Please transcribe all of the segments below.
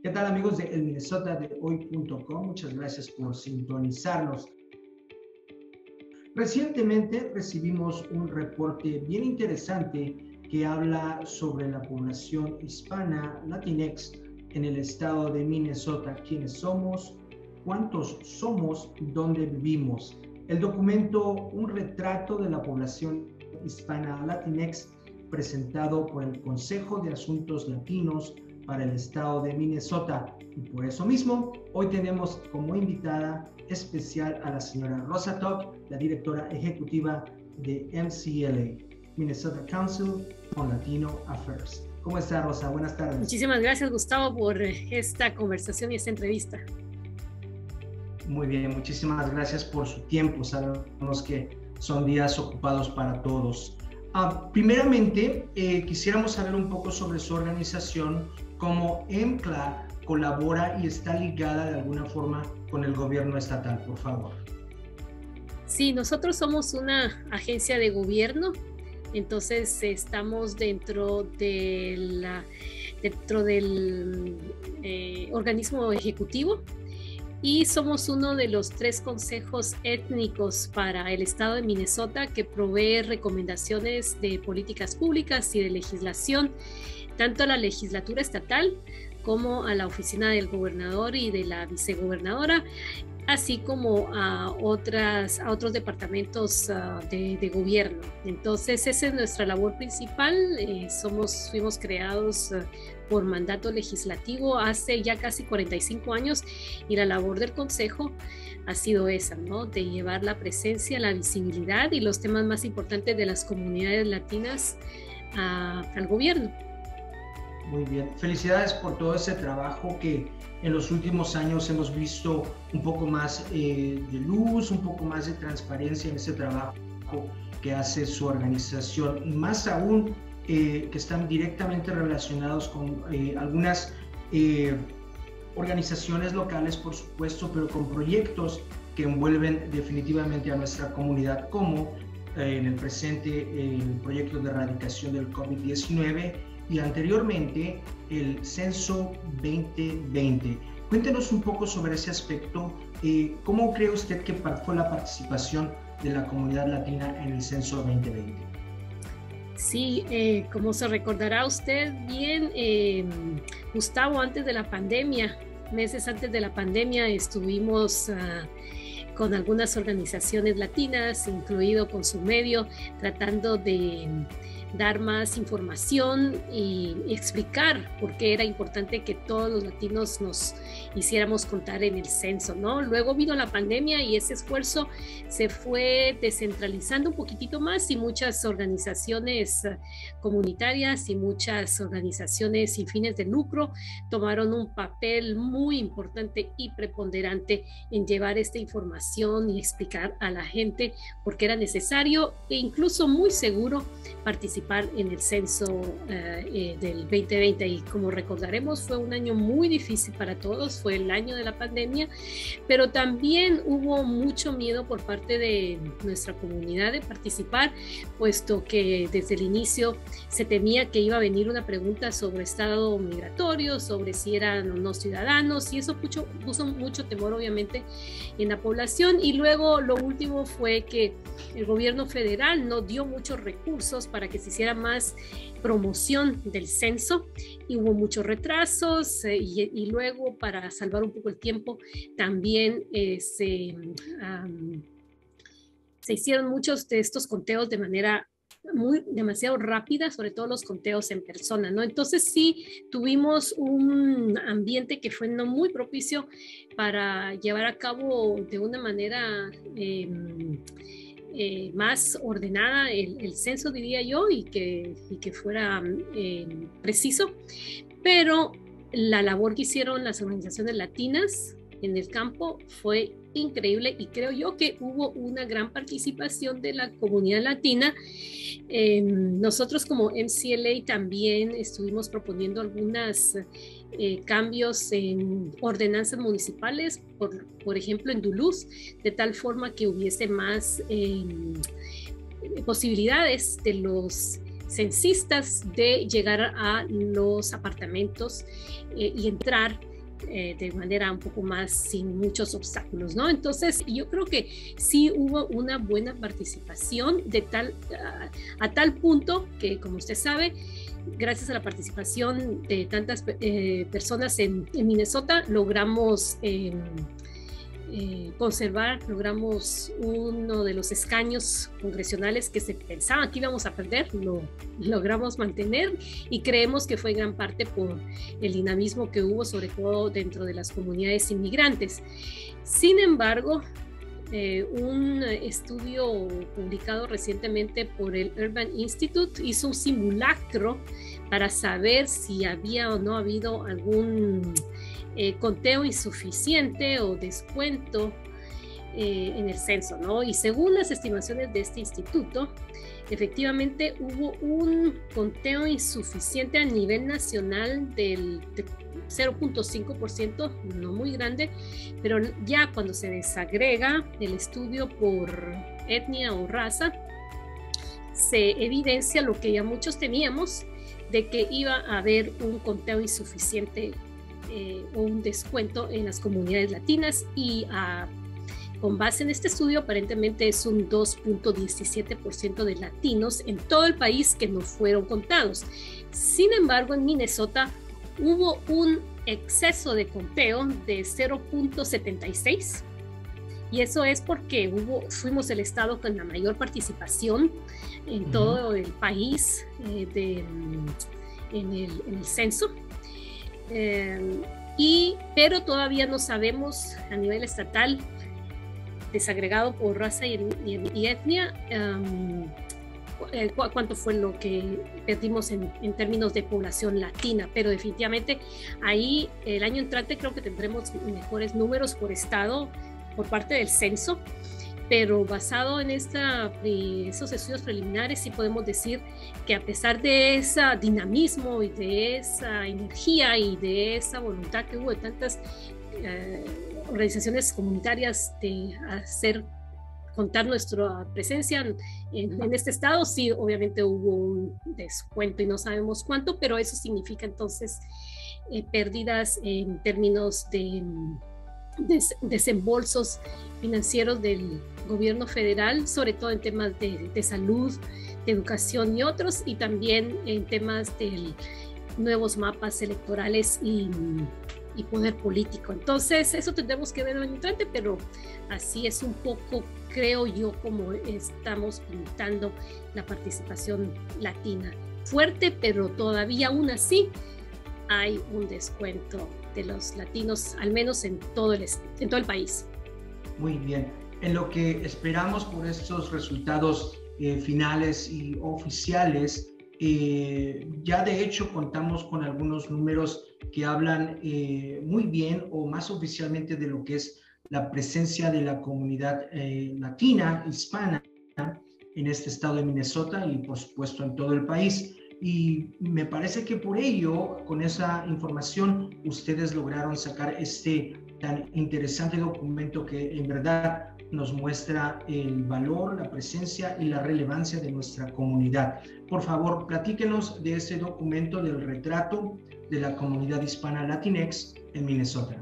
¿Qué tal, amigos de elminnesotadehoy.com? Muchas gracias por sintonizarnos. Recientemente recibimos un reporte bien interesante que habla sobre la población hispana Latinx en el estado de Minnesota. ¿Quiénes somos? ¿Cuántos somos? ¿Dónde vivimos? El documento Un retrato de la población hispana Latinx, presentado por el Consejo de Asuntos Latinos para el estado de Minnesota. Y por eso mismo, hoy tenemos como invitada especial a la señora Rosa Toc, la directora ejecutiva de MCLA, Minnesota Council on Latino Affairs. ¿Cómo está, Rosa? Buenas tardes. Muchísimas gracias, Gustavo, por esta conversación y esta entrevista. Muy bien, muchísimas gracias por su tiempo. Sabemos que son días ocupados para todos. Primeramente, quisiéramos saber un poco sobre su organización, cómo MCLA colabora y está ligada de alguna forma con el gobierno estatal, por favor. Sí, nosotros somos una agencia de gobierno, entonces estamos dentro del organismo ejecutivo y somos uno de los 3 consejos étnicos para el estado de Minnesota que provee recomendaciones de políticas públicas y de legislación, tanto a la legislatura estatal como a la oficina del gobernador y de la vicegobernadora, así como a otros departamentos de gobierno. Entonces, esa es nuestra labor principal. Fuimos creados por mandato legislativo hace ya casi 45 años y la labor del Consejo ha sido esa, ¿no? De llevar la presencia, la visibilidad y los temas más importantes de las comunidades latinas al gobierno. Muy bien, felicidades por todo ese trabajo que en los últimos años hemos visto un poco más de luz, un poco más de transparencia en ese trabajo que hace su organización, y más aún que están directamente relacionados con algunas organizaciones locales, por supuesto, pero con proyectos que envuelven definitivamente a nuestra comunidad, como en el presente el proyecto de erradicación del COVID-19 y anteriormente el Censo 2020. Cuéntenos un poco sobre ese aspecto. ¿Cómo cree usted que fue la participación de la comunidad latina en el Censo 2020? Sí, como se recordará usted bien, Gustavo, antes de la pandemia, meses antes de la pandemia, estuvimos con algunas organizaciones latinas, incluido con su medio, tratando de dar más información y explicar por qué era importante que todos los latinos nos hiciéramos contar en el censo, ¿no? Luego vino la pandemia y ese esfuerzo se fue descentralizando un poquitito más y muchas organizaciones comunitarias y muchas organizaciones sin fines de lucro tomaron un papel muy importante y preponderante en llevar esta información y explicar a la gente por qué era necesario e incluso muy seguro participar en el censo del 2020. Y como recordaremos, fue un año muy difícil para todos, fue el año de la pandemia, pero también hubo mucho miedo por parte de nuestra comunidad de participar, puesto que desde el inicio se temía que iba a venir una pregunta sobre estado migratorio, sobre si eran o no ciudadanos, y eso puso mucho temor obviamente en la población. Y luego lo último fue que el gobierno federal no dio muchos recursos para que se hiciera más promoción del censo y hubo muchos retrasos y luego, para salvar un poco el tiempo, también se hicieron muchos de estos conteos de manera demasiado rápida, sobre todo los conteos en persona, ¿no? Entonces sí tuvimos un ambiente que fue no muy propicio para llevar a cabo de una manera más ordenada el censo, diría yo, y que fuera preciso, pero la labor que hicieron las organizaciones latinas en el campo fue increíble y creo yo que hubo una gran participación de la comunidad latina. Nosotros como MCLA también estuvimos proponiendo algunos cambios en ordenanzas municipales, por ejemplo en Duluth, de tal forma que hubiese más posibilidades de los censistas de llegar a los apartamentos y entrar de manera un poco más sin muchos obstáculos, ¿no? Entonces yo creo que sí hubo una buena participación a tal punto que, como usted sabe, gracias a la participación de tantas personas en Minnesota, logramos logramos uno de los escaños congresionales que se pensaba que íbamos a perder, lo logramos mantener, y creemos que fue gran parte por el dinamismo que hubo, sobre todo dentro de las comunidades inmigrantes. Sin embargo, un estudio publicado recientemente por el Urban Institute hizo un simulacro para saber si había o no habido algún conteo insuficiente o descuento en el censo, ¿no? Y según las estimaciones de este instituto, efectivamente hubo un conteo insuficiente a nivel nacional del 0.5%, no muy grande, pero ya cuando se desagrega el estudio por etnia o raza, se evidencia lo que ya muchos temíamos, de que iba a haber un conteo insuficiente o un descuento en las comunidades latinas, y con base en este estudio aparentemente es un 2.17% de latinos en todo el país que no fueron contados. Sin embargo, en Minnesota hubo un exceso de conteo de 0.76, y eso es porque fuimos el estado con la mayor participación en todo el país en el censo. Pero todavía no sabemos a nivel estatal, desagregado por raza y etnia, cuánto fue lo que perdimos en términos de población latina, pero definitivamente ahí el año entrante creo que tendremos mejores números por estado por parte del censo, pero basado en esos estudios preliminares sí podemos decir que a pesar de ese dinamismo y de esa energía y de esa voluntad que hubo de tantas organizaciones comunitarias de contar nuestra presencia en este estado, sí, obviamente hubo un descuento y no sabemos cuánto, pero eso significa entonces pérdidas en términos de desembolsos financieros del gobierno federal, sobre todo en temas de salud, de educación y otros, y también en temas de nuevos mapas electorales y poder político. Entonces eso tendremos que ver en el entrante, pero así es un poco, creo yo, como estamos pintando la participación latina. Fuerte, pero todavía aún así hay un descuento de los latinos, al menos en todo el país. Muy bien. En lo que esperamos por estos resultados finales y oficiales, ya de hecho contamos con algunos números que hablan muy bien o más oficialmente de lo que es la presencia de la comunidad latina, hispana, en este estado de Minnesota y por supuesto en todo el país. Y me parece que por ello, con esa información, ustedes lograron sacar este tan interesante documento que en verdad nos muestra el valor, la presencia y la relevancia de nuestra comunidad. Por favor, platíquenos de ese documento del retrato de la comunidad hispana Latinx en Minnesota.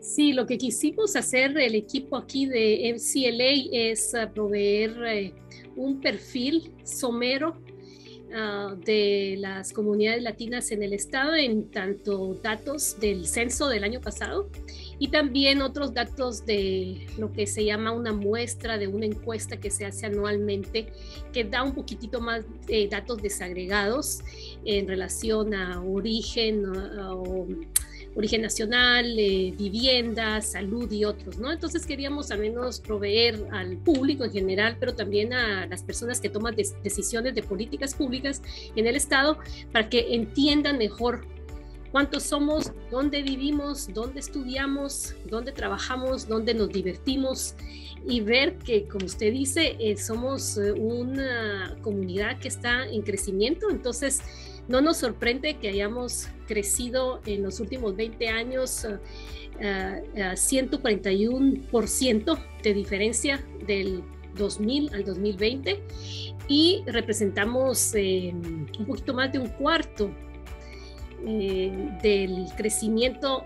Sí, lo que quisimos hacer el equipo aquí de MCLA es proveer un perfil somero de las comunidades latinas en el estado, en tanto datos del censo del año pasado y también otros datos de lo que se llama una muestra de una encuesta que se hace anualmente, que da un poquitito más datos desagregados en relación a origen origen nacional, vivienda, salud y otros, ¿no? Entonces queríamos al menos proveer al público en general, pero también a las personas que toman decisiones de políticas públicas en el estado, para que entiendan mejor cuántos somos, dónde vivimos, dónde estudiamos, dónde trabajamos, dónde nos divertimos, y ver que, como usted dice, somos una comunidad que está en crecimiento. Entonces no nos sorprende que hayamos crecido en los últimos 20 años 141% de diferencia del 2000 al 2020, y representamos un poquito más de un cuarto del crecimiento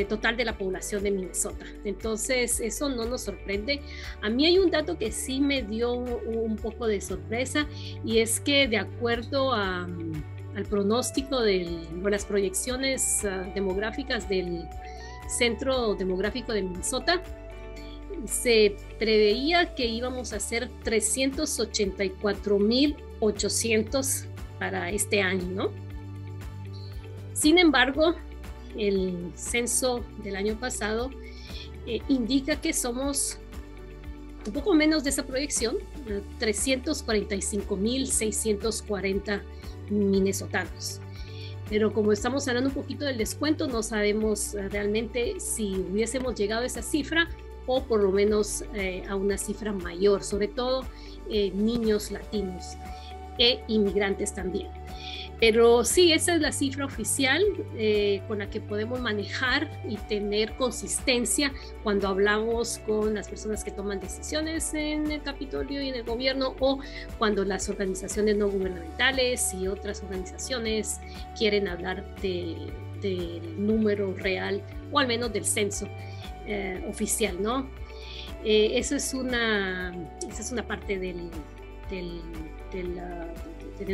total de la población de Minnesota. Entonces, eso no nos sorprende. A mí hay un dato que sí me dio un poco de sorpresa, y es que de acuerdo al pronóstico o las proyecciones demográficas del Centro Demográfico de Minnesota, se preveía que íbamos a ser 384,800 para este año, ¿no? Sin embargo, el censo del año pasado indica que somos un poco menos de esa proyección, 345,640 minnesotanos. Pero como estamos hablando un poquito del descuento, no sabemos realmente si hubiésemos llegado a esa cifra o por lo menos a una cifra mayor, sobre todo niños latinos e inmigrantes también. Pero sí, esa es la cifra oficial con la que podemos manejar y tener consistencia cuando hablamos con las personas que toman decisiones en el Capitolio y en el gobierno, o cuando las organizaciones no gubernamentales y otras organizaciones quieren hablar del número real, o al menos del censo oficial, ¿no? Esa es una parte de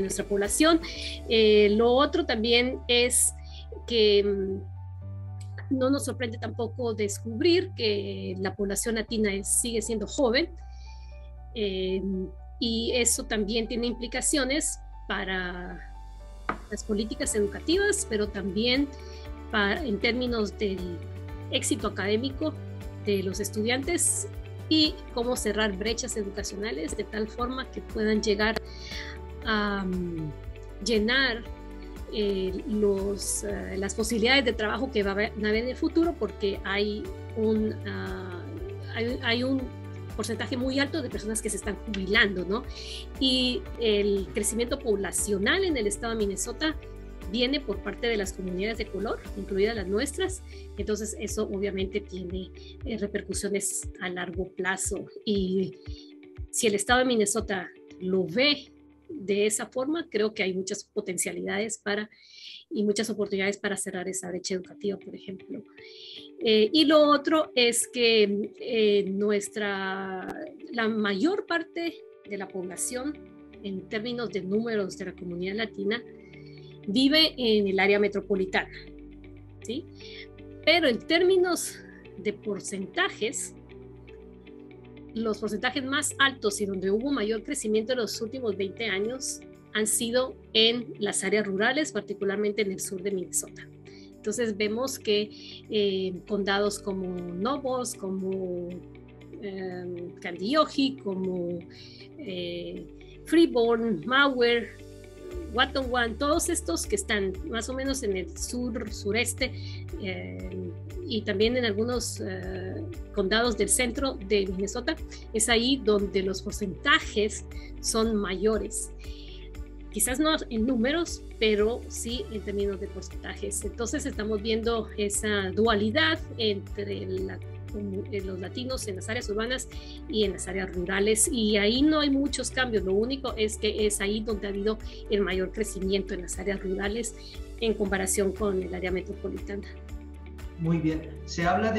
nuestra población. Lo otro también es que no nos sorprende tampoco descubrir que la población latina sigue siendo joven, y eso también tiene implicaciones para las políticas educativas, pero también en términos del éxito académico de los estudiantes y cómo cerrar brechas educacionales de tal forma que puedan llegar a llenar las posibilidades de trabajo que va a haber en el futuro, porque hay un porcentaje muy alto de personas que se están jubilando, ¿no? Y el crecimiento poblacional en el estado de Minnesota viene por parte de las comunidades de color, incluidas las nuestras. Entonces eso obviamente tiene repercusiones a largo plazo, y si el estado de Minnesota lo ve de esa forma, creo que hay muchas potencialidades y muchas oportunidades para cerrar esa brecha educativa, por ejemplo. Y lo otro es que la mayor parte de la población, en términos de números de la comunidad latina, vive en el área metropolitana, ¿sí? Pero en términos de porcentajes, los porcentajes más altos y donde hubo mayor crecimiento en los últimos 20 años han sido en las áreas rurales, particularmente en el sur de Minnesota. Entonces vemos que condados como Nobles, como Kandiyohi, como Freeborn, Mauer, Watonwan, todos estos que están más o menos en el sureste, y también en algunos condados del centro de Minnesota, es ahí donde los porcentajes son mayores. Quizás no en números, pero sí en términos de porcentajes. Entonces estamos viendo esa dualidad entre los latinos en las áreas urbanas y en las áreas rurales, y ahí no hay muchos cambios. Lo único es que es ahí donde ha habido el mayor crecimiento, en las áreas rurales, en comparación con el área metropolitana. Muy bien. Se habla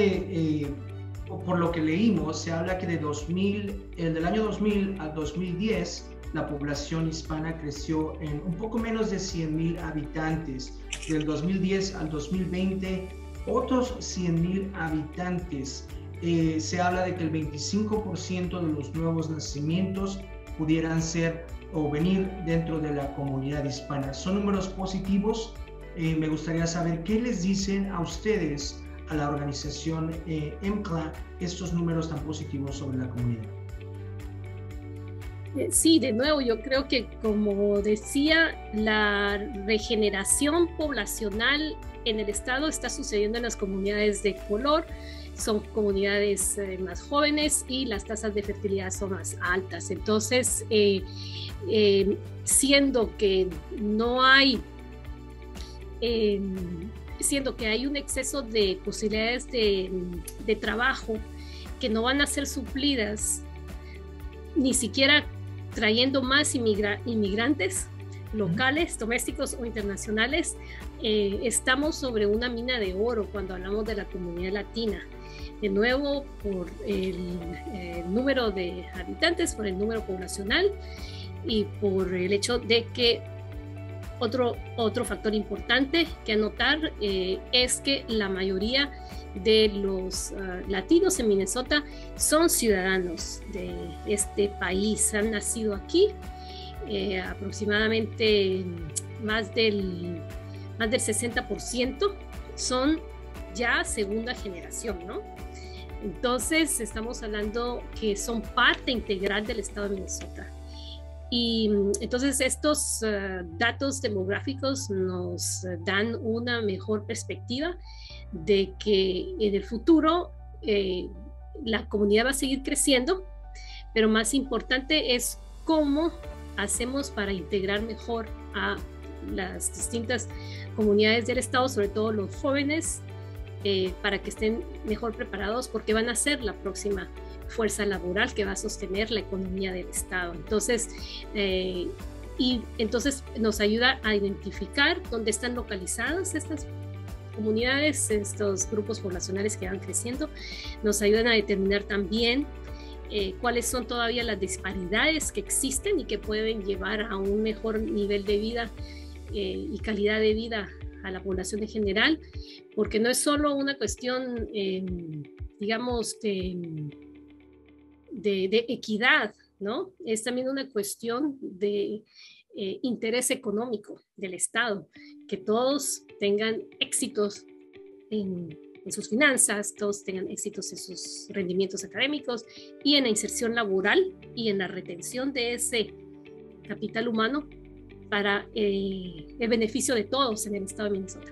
por lo que leímos, se habla que del año 2000 al 2010, la población hispana creció en un poco menos de 100,000 habitantes. Del 2010 al 2020, otros 100,000 habitantes. Se habla de que el 25% de los nuevos nacimientos pudieran ser o venir dentro de la comunidad hispana. ¿Son números positivos? Me gustaría saber qué les dicen a ustedes, a la organización EMCLA, estos números tan positivos sobre la comunidad. Sí, de nuevo, yo creo que, como decía, la regeneración poblacional en el estado está sucediendo en las comunidades de color. Son comunidades más jóvenes y las tasas de fertilidad son más altas. Entonces, siendo que hay un exceso de posibilidades de trabajo que no van a ser suplidas ni siquiera trayendo más inmigrantes, locales, domésticos o internacionales, estamos sobre una mina de oro cuando hablamos de la comunidad latina. De nuevo, por el número de habitantes, por el número poblacional y por el hecho de que otro factor importante que anotar es que la mayoría de los latinos en Minnesota son ciudadanos de este país, han nacido aquí, aproximadamente más del 60% son ya segunda generación, ¿no? Entonces estamos hablando que son parte integral del estado de Minnesota. Y entonces estos datos demográficos nos dan una mejor perspectiva de que en el futuro la comunidad va a seguir creciendo, pero más importante es cómo hacemos para integrar mejor a las distintas comunidades del estado, sobre todo los jóvenes, para que estén mejor preparados porque van a ser la próxima fuerza laboral que va a sostener la economía del estado. Entonces, entonces nos ayuda a identificar dónde están localizadas estas comunidades, estos grupos poblacionales que van creciendo. Nos ayudan a determinar también cuáles son todavía las disparidades que existen y que pueden llevar a un mejor nivel de vida y calidad de vida a la población en general, porque no es solo una cuestión, digamos, de equidad, ¿no? Es también una cuestión de interés económico del Estado, que todos tengan éxitos en sus finanzas, todos tengan éxitos en sus rendimientos académicos y en la inserción laboral y en la retención de ese capital humano para el beneficio de todos en el estado de Minnesota.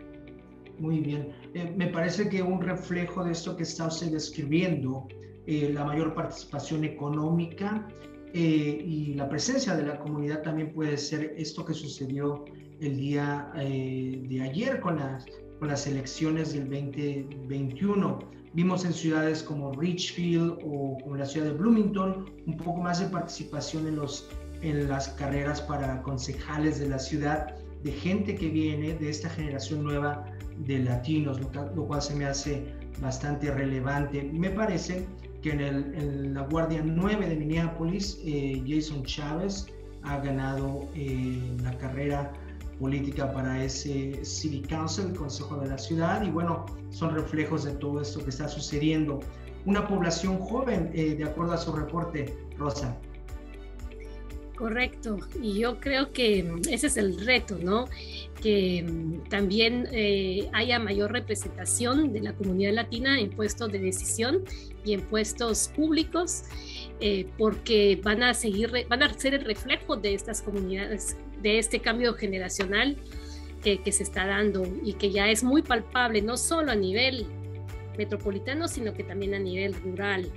Muy bien. Me parece que un reflejo de esto que está usted describiendo, la mayor participación económica y la presencia de la comunidad también puede ser esto que sucedió el día de ayer con las elecciones del 2021. Vimos en ciudades como Richfield o como la ciudad de Bloomington un poco más de participación en las carreras para concejales de la ciudad, de gente que viene de esta generación nueva de latinos, lo cual se me hace bastante relevante. Me parece que en la Guardia 9 de Minneapolis, Jason Chávez ha ganado la carrera política para ese City Council, el Consejo de la Ciudad, y bueno, son reflejos de todo esto que está sucediendo. Una población joven, de acuerdo a su reporte, Rosa. Correcto, y yo creo que ese es el reto, ¿no? Que también haya mayor representación de la comunidad latina en puestos de decisión y en puestos públicos, porque van a ser el reflejo de estas comunidades, de este cambio generacional que se está dando y que ya es muy palpable, no solo a nivel metropolitano, sino que también a nivel rural.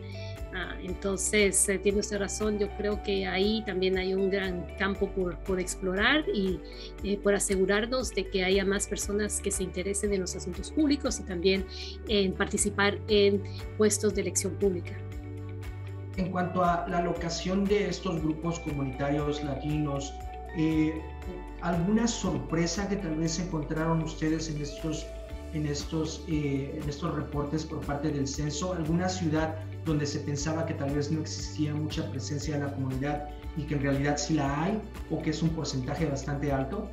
Entonces, tiene usted razón, yo creo que ahí también hay un gran campo por explorar y por asegurarnos de que haya más personas que se interesen en los asuntos públicos y también en participar en puestos de elección pública. En cuanto a la locación de estos grupos comunitarios latinos, ¿alguna sorpresa que tal vez encontraron ustedes en estos reportes por parte del censo? ¿Alguna ciudad donde se pensaba que tal vez no existía mucha presencia de la comunidad y que en realidad sí la hay, o que es un porcentaje bastante alto?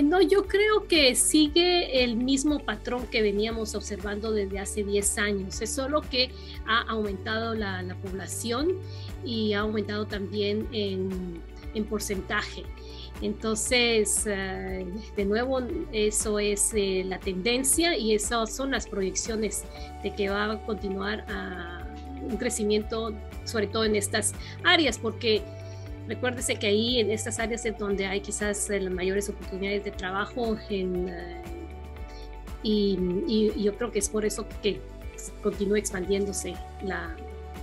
No, yo creo que sigue el mismo patrón que veníamos observando desde hace 10 años. Es solo que ha aumentado la población y ha aumentado también en porcentaje. Entonces, de nuevo, eso es la tendencia y esas son las proyecciones de que va a continuar un crecimiento, sobre todo en estas áreas, porque recuérdese que ahí en estas áreas es donde hay quizás las mayores oportunidades de trabajo y yo creo que es por eso que continúa expandiéndose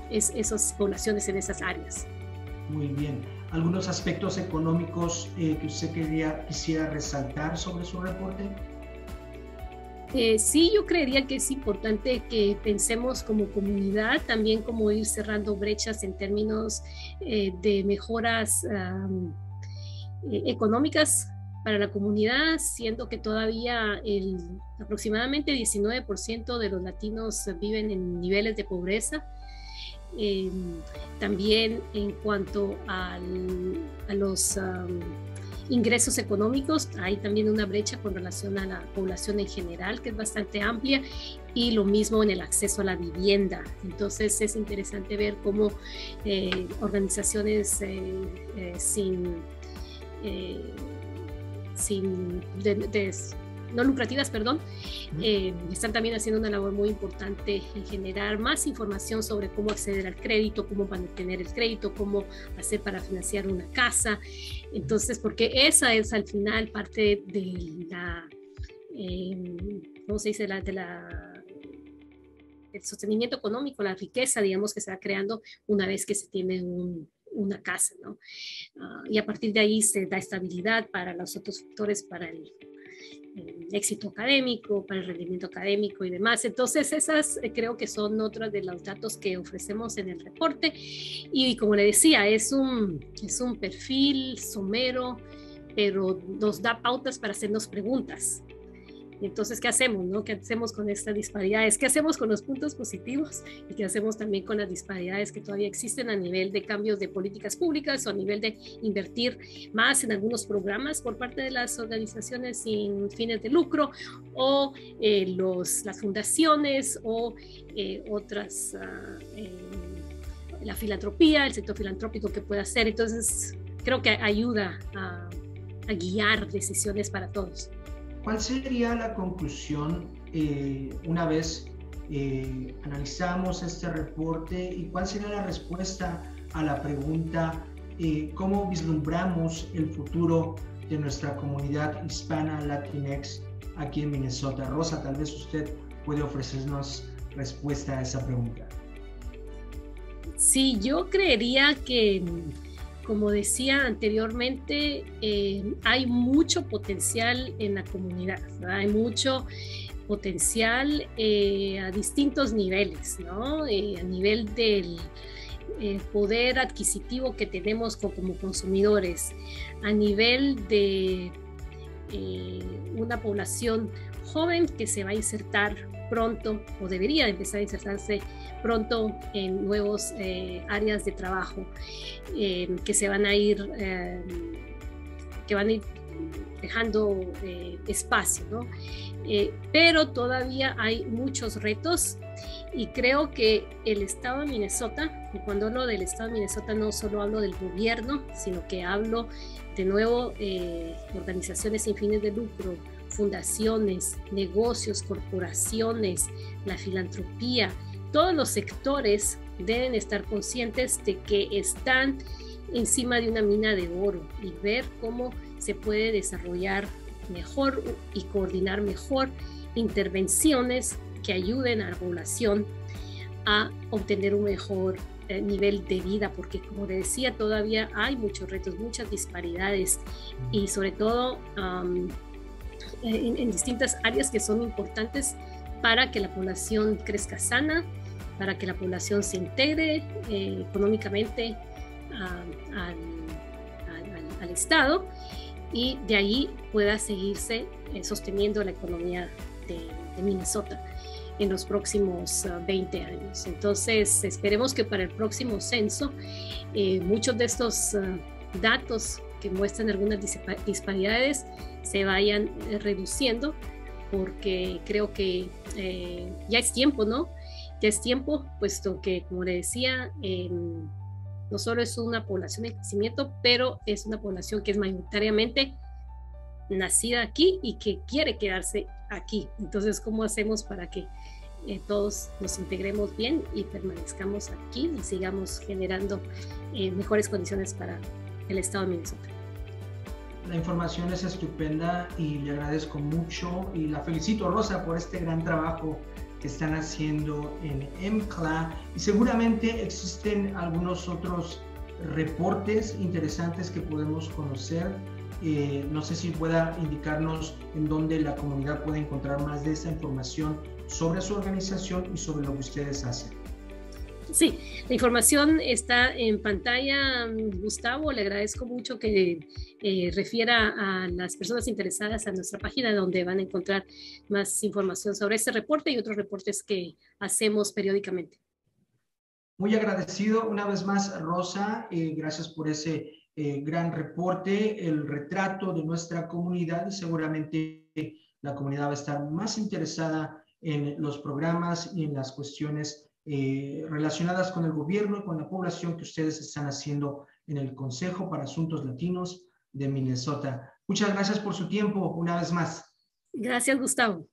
esas poblaciones en esas áreas. Muy bien. ¿Algunos aspectos económicos que usted quisiera resaltar sobre su reporte? Sí, yo creería que es importante que pensemos como comunidad, también como ir cerrando brechas en términos de mejoras económicas para la comunidad, siendo que todavía aproximadamente 19% de los latinos viven en niveles de pobreza. También en cuanto a los ingresos económicos, hay también una brecha con relación a la población en general, que es bastante amplia, y lo mismo en el acceso a la vivienda. Entonces es interesante ver cómo organizaciones no lucrativas, están también haciendo una labor muy importante en generar más información sobre cómo acceder al crédito, cómo mantener el crédito, cómo hacer para financiar una casa. Entonces, porque esa es al final parte de la, ¿cómo se dice? El sostenimiento económico, la riqueza, digamos, que se va creando una vez que se tiene una casa, ¿no? Y a partir de ahí se da estabilidad para los otros factores, para el éxito académico, para el rendimiento académico y demás. Entonces esas creo que son otros de los datos que ofrecemos en el reporte, y como le decía, es un perfil somero, pero nos da pautas para hacernos preguntas. Entonces, ¿qué hacemos, no? ¿Qué hacemos con estas disparidades? ¿Qué hacemos con los puntos positivos? ¿Y qué hacemos también con las disparidades que todavía existen a nivel de cambios de políticas públicas o a nivel de invertir más en algunos programas por parte de las organizaciones sin fines de lucro, o las fundaciones, o otras, la filantropía, el sector filantrópico que pueda hacer? Entonces, creo que ayuda a guiar decisiones para todos. ¿Cuál sería la conclusión una vez analizamos este reporte, y cuál sería la respuesta a la pregunta cómo vislumbramos el futuro de nuestra comunidad hispana Latinx aquí en Minnesota? Rosa, tal vez usted puede ofrecernos respuesta a esa pregunta. Sí, yo creería que, como decía anteriormente, hay mucho potencial en la comunidad, ¿verdad? Hay mucho potencial a distintos niveles, ¿no? A nivel del poder adquisitivo que tenemos como consumidores, a nivel de una población joven que se va a insertar pronto, o debería empezar a insertarse pronto en nuevos áreas de trabajo que se van a ir dejando espacio, ¿no? Pero todavía hay muchos retos, y creo que el estado de Minnesota, y cuando hablo del estado de Minnesota no solo hablo del gobierno, sino que hablo de nuevo organizaciones sin fines de lucro, fundaciones, negocios, corporaciones, la filantropía. Todos los sectores deben estar conscientes de que están encima de una mina de oro, y ver cómo se puede desarrollar mejor y coordinar mejor intervenciones que ayuden a la población a obtener un mejor nivel de vida, porque como le decía, todavía hay muchos retos, muchas disparidades, y sobre todo en distintas áreas que son importantes para que la población crezca sana, para que la población se integre económicamente al Estado, y de ahí pueda seguirse sosteniendo la economía de Minnesota en los próximos 20 años. Entonces, esperemos que para el próximo censo muchos de estos datos que muestran algunas disparidades se vayan reduciendo, porque creo que ya es tiempo, ¿no? Ya es tiempo, puesto que, como le decía, no solo es una población en crecimiento, pero es una población que es mayoritariamente nacida aquí y que quiere quedarse aquí. Entonces, ¿cómo hacemos para que todos nos integremos bien y permanezcamos aquí y sigamos generando mejores condiciones para el estado de Minnesota? La información es estupenda y le agradezco mucho, y la felicito, Rosa, por este gran trabajo que están haciendo en EMCLA, y seguramente existen algunos otros reportes interesantes que podemos conocer. No sé si pueda indicarnos en dónde la comunidad puede encontrar más de esta información sobre su organización y sobre lo que ustedes hacen. Sí, la información está en pantalla, Gustavo. Le agradezco mucho que refiera a las personas interesadas a nuestra página, donde van a encontrar más información sobre este reporte y otros reportes que hacemos periódicamente. Muy agradecido una vez más, Rosa. Gracias por ese gran reporte, el retrato de nuestra comunidad, y seguramente la comunidad va a estar más interesada en los programas y en las cuestiones relacionadas con el gobierno y con la población que ustedes están haciendo en el Consejo para Asuntos Latinos de Minnesota. Muchas gracias por su tiempo una vez más. Gracias, Gustavo.